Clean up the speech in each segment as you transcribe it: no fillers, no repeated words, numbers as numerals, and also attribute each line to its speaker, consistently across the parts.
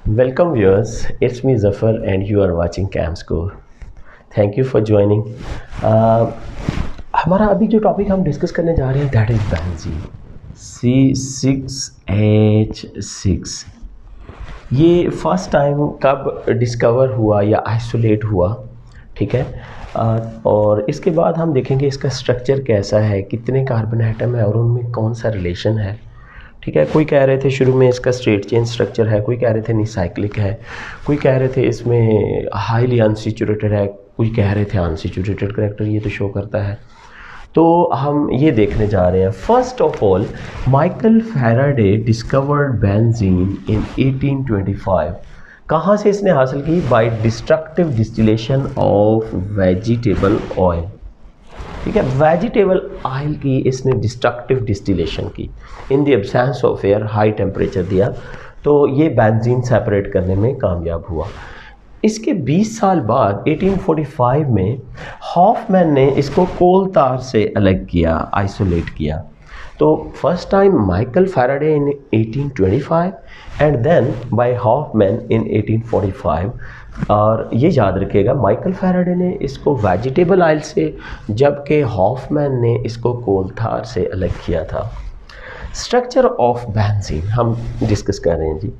Speaker 1: Welcome viewers, it's me Zafar and you are watching CamScore. Thank you for joining. हमारा अभी जो topic हम discuss करने जा रहे हैं दैट इज़ बेंजीन C6H6। ये फर्स्ट टाइम कब डिस्कवर हुआ या आइसोलेट हुआ, ठीक है। और इसके बाद हम देखेंगे इसका स्ट्रक्चर कैसा है, कितने कार्बन एटम है और उनमें कौन सा रिलेशन है, ठीक है। कोई कह रहे थे शुरू में इसका स्ट्रेट चेन स्ट्रक्चर है, कोई कह रहे थे नहीं साइक्लिक है, कोई कह रहे थे इसमें हाईली अनसिचुरेटेड है, कोई कह रहे थे अनसिचुरेटेड करेक्टर ये तो शो करता है। तो हम ये देखने जा रहे हैं। First of all, Michael Faraday discovered benzene in 1825। कहाँ से इसने हासिल की? By destructive distillation of vegetable oil, ठीक है। वेजिटेबल ऑयल की इसने डिस्ट्रक्टिव डिस्टिलेशन की in the absence of air, high temperature दिया तो ये बेंजीन सेपरेट करने में कामयाब हुआ। इसके 20 साल बाद 1845 में हॉफमैन ने इसको कोल तार से अलग किया, आइसोलेट किया। तो first time Michael Faraday in 1825 and then by Hoffmann in 1845। और ये याद रखिएगा, माइकल फैराडे ने इसको वेजिटेबल ऑयल से, जबकि हॉफमैन ने इसको कोल तार से अलग किया था। स्ट्रक्चर ऑफ बेंजीन हम डिस्कस कर रहे हैं जी।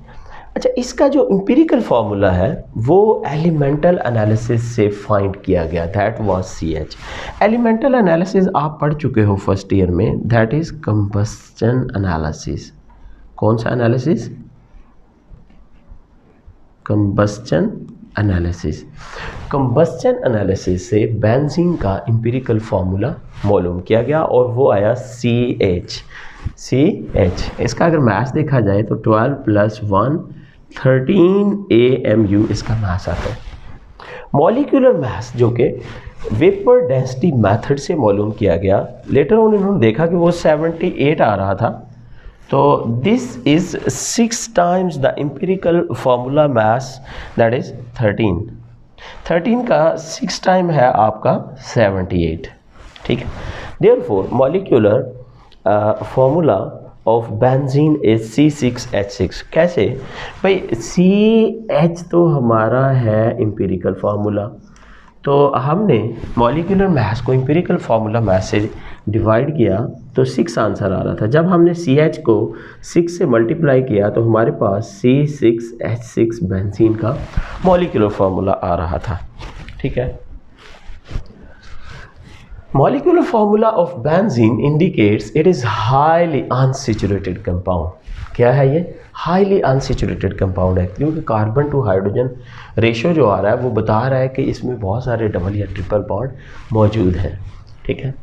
Speaker 1: अच्छा, इसका जो एम्पिरिकल फार्मूला है वो एलिमेंटल एनालिसिस से फाइंड किया गया, that was CH। Elemental analysis आप पढ़ चुके हो फर्स्ट ईयर में, दैट इज कंबस्टन एनालिसिस। कौन सा analysis? Combustion analysis. Combustion analysis से बेंजीन का एम्पिरिकल फार्मूला मालूम किया गया और वो आया CH। इसका अगर मैथ्स देखा जाए तो 12 + 1 13 AMU इसका मैथ्स आता है। मॉलिक्यूलर मैथ्स जो कि वेपर डेंसिटी मेथड से मालूम किया गया, लेटर ऑन इन्होंने देखा कि वो 78 आ रहा था। तो this is 6 times the empirical formula mass, that is 13 का 6 टाइम है आपका 78, ठीक है। Therefore molecular formula of benzene is C6H6। कैसे भाई? CH तो हमारा है एम्पिरिकल फार्मूला, तो हमने मॉलिक्यूलर मास को एम्पिरिकल फार्मूला मास से डिवाइड किया तो 6 आंसर आ रहा था। जब हमने CH को 6 से मल्टीप्लाई किया तो हमारे पास C6H6 बेंजीन का मॉलिक्यूलर फार्मूला आ रहा था, ठीक है। Molecular formula of benzene indicates it is highly unsaturated compound. क्या है ये? हाईली अनसेचुरेटेड कंपाउंड है, क्योंकि कार्बन टू हाइड्रोजन रेशो जो आ रहा है वो बता रहा है कि इसमें बहुत सारे डबल या ट्रिपल बॉन्ड मौजूद हैं, ठीक है।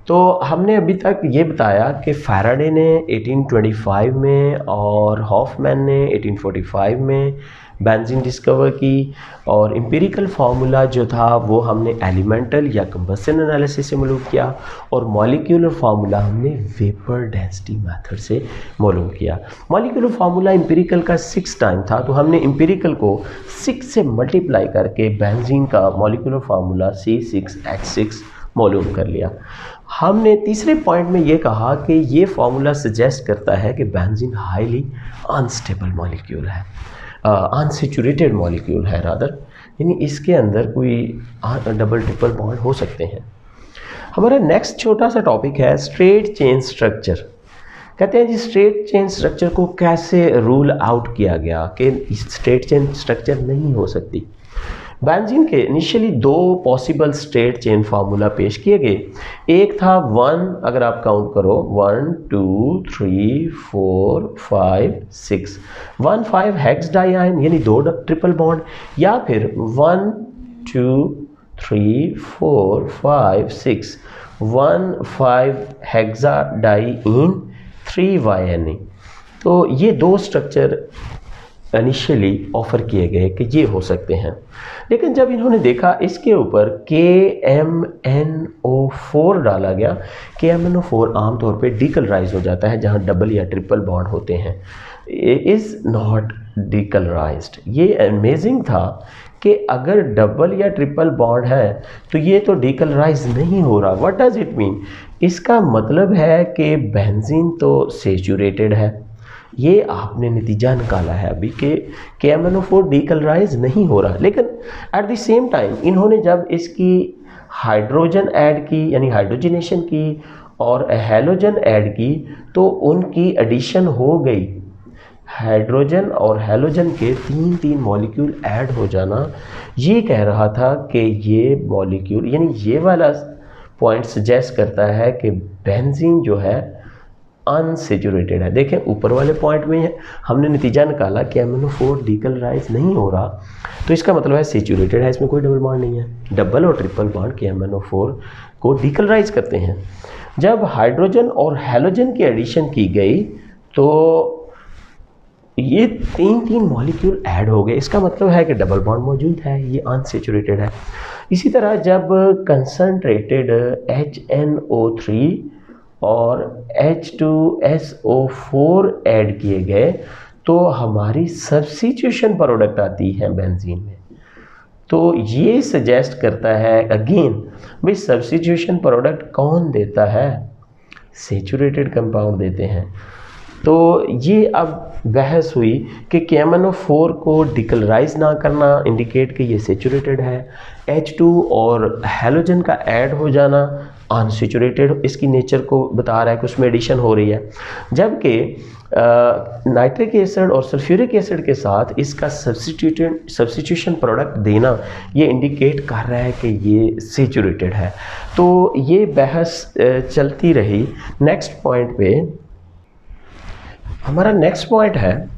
Speaker 1: तो हमने अभी तक ये बताया कि फैराडे ने 1825 में और हॉफमैन ने 1845 में बेंजीन डिस्कवर की, और एम्पिरिकल फार्मूला जो था वो हमने एलिमेंटल या कंबस्टन एनालिसिस से मालूम किया, और मॉलिक्यूलर फार्मूला हमने वेपर डेंसिटी मेथड से मालूम किया। मॉलिक्यूलर फार्मूला एम्पिरिकल का 6 टाइम था, तो हमने एम्पिरिकल को 6 से मल्टीप्लाई करके बेंजीन का मॉलिक्यूलर फार्मूला C6H6 मालूम कर लिया। हमने तीसरे पॉइंट में ये कहा कि ये फार्मूला सजेस्ट करता है कि बेंजीन हाईली अनस्टेबल मॉलिक्यूल है, अनसेचुरेटेड मॉलिक्यूल है रादर, यानी इसके अंदर कोई डबल ट्रिपल बॉन्ड हो सकते हैं। हमारा नेक्स्ट छोटा सा टॉपिक है स्ट्रेट चेन स्ट्रक्चर। कहते हैं जी स्ट्रेट चेन स्ट्रक्चर को कैसे रूल आउट किया गया कि स्ट्रेट चेन स्ट्रक्चर नहीं हो सकती। बेंजीन के initially 2 possible straight chain formula पेश किए गए। एक था 1, अगर आप काउंट करो 1 2 3 4 5 6, 1 5 हेक्स डाइआयन यानी 2 ट्रिपल बॉन्ड, या फिर 1 2 3 4 5 6 1 5 हेक्सा डाइइन 3 YNA। तो ये 2 स्ट्रक्चर इनिशियली ऑफर किए गए कि ये हो सकते हैं, लेकिन जब इन्होंने देखा इसके ऊपर KMnO4 डाला गया। KMnO4 आमतौर पे डीकलराइज हो जाता है जहाँ डबल या ट्रिपल बॉन्ड होते हैं, इज़ नॉट डीकलराइज्ड। ये अमेजिंग था कि अगर डबल या ट्रिपल बॉन्ड है तो ये तो डीकलराइज नहीं हो रहा। What does it mean? इसका मतलब है कि बेंजीन तो सेचुरेटेड है, ये आपने नतीजा निकाला है अभी कि KMnO4 डीकलराइज नहीं हो रहा, लेकिन एट द सेम टाइम इन्होंने जब इसकी हाइड्रोजन ऐड की यानी हाइड्रोजनेशन की और हैलोजन ऐड की तो उनकी एडिशन हो गई। हाइड्रोजन और हैलोजन के तीन तीन मॉलिक्यूल ऐड हो जाना ये कह रहा था कि ये मॉलिक्यूल यानी ये वाला पॉइंट सजेस्ट करता है कि बेंजीन जो है अनसेचुरेटेड है। देखें ऊपर वाले पॉइंट में हमने नतीजा निकाला कि KMnO4 डीकलराइज नहीं हो रहा, तो इसका मतलब है सेचुरेटेड है, इसमें कोई डबल बॉन्ड नहीं है। डबल और ट्रिपल बॉन्ड KMnO4 को डीकलराइज करते हैं। जब हाइड्रोजन और हैलोजन की एडिशन की गई तो ये तीन तीन मॉलिक्यूल ऐड हो गए, इसका मतलब है कि डबल बॉन्ड मौजूद है, ये अनसेचुरेटेड है। इसी तरह जब कंसनट्रेटेड HNO3 और H2SO4 ऐड किए गए तो हमारी सब्स्टिट्यूशन प्रोडक्ट आती है बेंजीन में। तो ये सजेस्ट करता है अगेन भाई सब्स्टिट्यूशन प्रोडक्ट कौन देता है? सेचुरेटेड कंपाउंड देते हैं। तो ये अब बहस हुई कि KMnO4 को डिकलराइज ना करना इंडिकेट कि ये सेचुरेटेड है, H2 और हैलोजन का ऐड हो जाना अनसेचुरेटेड इसकी नेचर को बता रहा है कि उसमें एडिशन हो रही है, जबकि नाइट्रिक एसिड और सल्फ्यूरिक एसिड के साथ इसका सब्स्टिट्यूशन प्रोडक्ट देना ये इंडिकेट कर रहा है कि ये सेचुरेटेड है। तो ये बहस चलती रही। नेक्स्ट पॉइंट पे हमारा नेक्स्ट पॉइंट है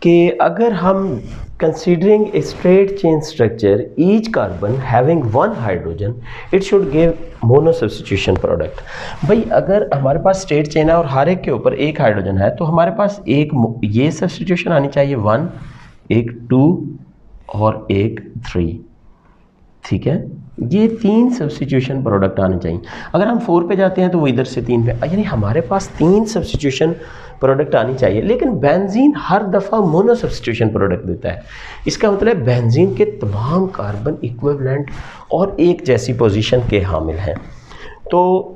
Speaker 1: कि अगर हम considering a straight chain structure each carbon having one hydrogen it should give mono substitution product. भाई अगर हमारे पास स्ट्रेट चेन है और हर एक के ऊपर एक हाइड्रोजन है तो हमारे पास एक ये सब्स्टिट्यूशन आनी चाहिए 1, एक 2 और एक 3, ठीक है। ये तीन सब्स्टिट्यूशन प्रोडक्ट आने चाहिए। अगर हम 4 पे जाते हैं तो वो इधर से 3 पे, यानी हमारे पास 3 सब्स्टिट्यूशन प्रोडक्ट आनी चाहिए, लेकिन बेंजीन हर दफ़ा मोनो सब्स्टिट्यूशन प्रोडक्ट देता है। इसका मतलब बेंजीन के तमाम कार्बन इक्विवेलेंट और एक जैसी पोजीशन के हामिल हैं। तो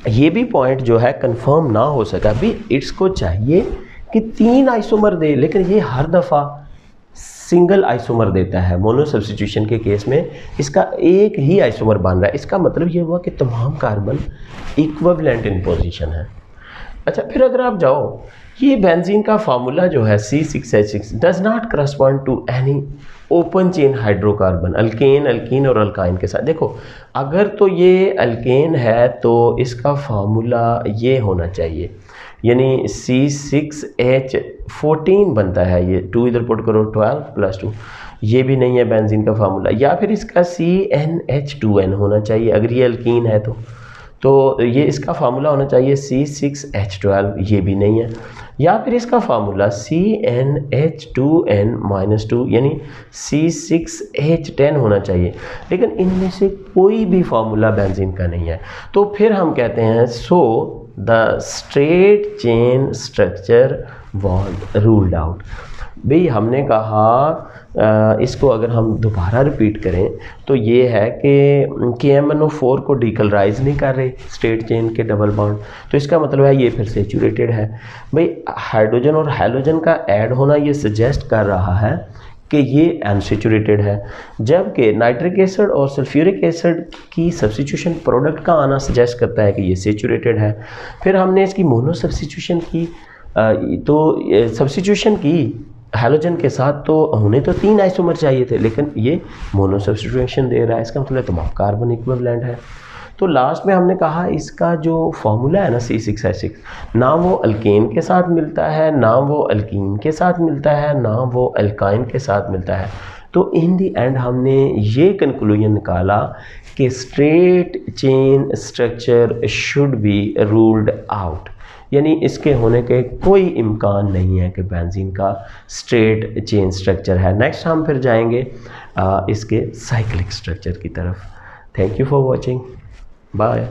Speaker 1: ये भी पॉइंट जो है कंफर्म ना हो सका भी, इसको चाहिए कि 3 आइसोमर दे, लेकिन ये हर दफ़ा सिंगल आइसोमर देता है। मोनो सब्स्टिट्यूशन के केस में इसका एक ही आइसोमर बन रहा है। इसका मतलब ये हुआ कि तमाम कार्बन इक्विवेलेंट इन पोजीशन है। अच्छा, फिर अगर आप जाओ ये बेंजीन का फार्मूला जो है C6H6 does not correspond to any open chain hydrocarbon, alkane, alkene और अल्काइन के साथ। देखो अगर तो ये अल्केन है तो इसका फार्मूला ये होना चाहिए, यानी C6H14 बनता है। ये 2 इधर पुट करो, 12 + 2, ये भी नहीं है बेंजीन का फार्मूला। या फिर इसका CnH2n होना चाहिए अगर ये अल्कीन है तो ये इसका फार्मूला होना चाहिए C6H12, ये भी नहीं है। या फिर इसका फार्मूला CnH2n-2 यानी C6H10 होना चाहिए, लेकिन इनमें से कोई भी फार्मूला बेंजीन का नहीं है। तो फिर हम कहते हैं so the straight chain structure was ruled out. भाई हमने कहा इसको अगर हम दोबारा रिपीट करें तो ये है कि KMnO4 को डीकलराइज नहीं कर रहे स्ट्रेट चेन के डबल बॉन्ड, तो इसका मतलब है ये फिर सेचुरेटेड है। भाई हाइड्रोजन और हैलोजन का ऐड होना ये सजेस्ट कर रहा है कि ये अनसेचुरेटेड है, जबकि नाइट्रिक एसिड और सल्फ्यूरिक एसिड की सब्स्टिट्यूशन प्रोडक्ट का आना सजेस्ट करता है कि ये सेचुरेटेड है। फिर हमने इसकी मोनो सब्स्टिट्यूशन की तो सब्स्टिट्यूशन की हैलोजन के साथ, तो होने तो 3 आइसोमर चाहिए थे, लेकिन ये मोनो सब्स्टिट्यूशन दे रहा है। इसका मतलब तमाम कार्बन इक्विवेलेंट है। तो लास्ट में हमने कहा इसका जो फॉर्मूला है ना C6H6, ना वो अल्केन के साथ मिलता है, ना वो अल्कीन के साथ मिलता है, ना वो अल्काइन के साथ मिलता है। तो इन दी एंड हमने ये कंक्लूजन निकाला कि straight chain structure should be ruled out, यानी इसके होने के कोई इम्कान नहीं है कि बेंजीन का स्ट्रेट चेन स्ट्रक्चर है। नेक्स्ट हम फिर जाएंगे इसके साइक्लिक स्ट्रक्चर की तरफ। Thank you for watching, bye.